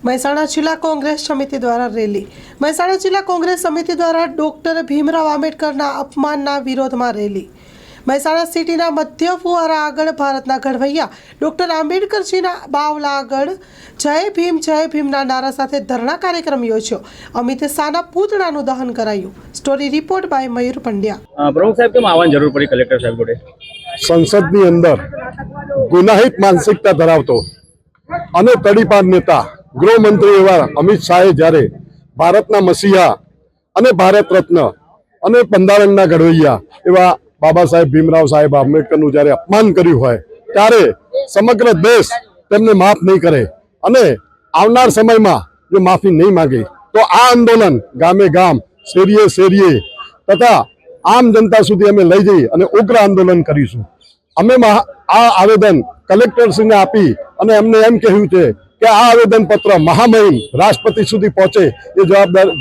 મહેસાણા જિલ્લા કોંગ્રેસ સમિતિ દ્વારા રેલી. મહેસાણા જિલ્લા કોંગ્રેસ સમિતિ દ્વારા ડોક્ટર ભીમરાવ આંબેડકરના અપમાનના વિરોધમાં રેલી. મહેસાણા સિટીના મધ્ય ફુવારા આગળ ભારતના ઘડવૈયા ડોક્ટર આંબેડકરજીના બાવલા આગળ જય ભીમના નારા સાથે ધરણા કાર્યક્રમ યોજ્યો. અમિત શાહના પૂતળાનું દહન કરાયું. સ્ટોરી રિપોર્ટ બાય મયુર પંડ્યા. પ્રમુખ સાહેબ, કેમ આવવાની જરૂર પડી કલેક્ટર સાહેબ જોડે? સંસદની અંદર ગુનાહિત માનસિકતા ધરાવતો અને તડીપાર નેતા ગૃહમંત્રી એવા અમિત શાહે જ્યારે ભારતના મસીહા અને ભારત રત્ન અને બંધારણના ઘડવૈયા એવા બાબા સાહેબ ભીમરાવ સાહેબ આંબેડકરનું જ્યારે અપમાન કર્યું હોય ત્યારે સમગ્ર દેશ તેમને માફ નહીં કરે અને આવનાર સમયમાં જો માફી નહીં માંગે તો આ આંદોલન ગામે ગામ, શેરીએ શેરીએ તથા આમ જનતા સુધી અમે લઈ જઈ અને ઉગ્ર આંદોલન કરીશું. અમે આ આવેદન કલેક્ટરશ્રીને આપી અને એમને એમ કહ્યું છે કે આ આવેદન પત્ર મહામહિમ રાષ્ટ્રપતિ સુધી પહોંચે એ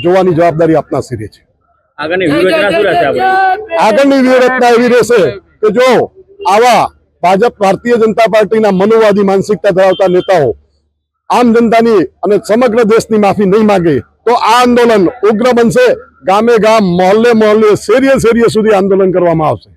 જોવાની જવાબદારી આપના શિરે છે. આગળની વ્યૂહરચના શું રહેશે આપણી? આગળની વ્યૂહરચના એવી રહેશે કે જો આવા ભારતીય જનતા પાર્ટીના મનોવાદી માનસિકતા ધરાવતા નેતાઓ આમ જનતાની અને સમગ્ર દેશની માફી નહીં માંગે તો આ આંદોલન ઉગ્ર બનશે. ગામે ગામ, મહોલ્લે મહોલ્લે, શેરીએ શેરીએ સુધી આંદોલન કરવામાં આવશે.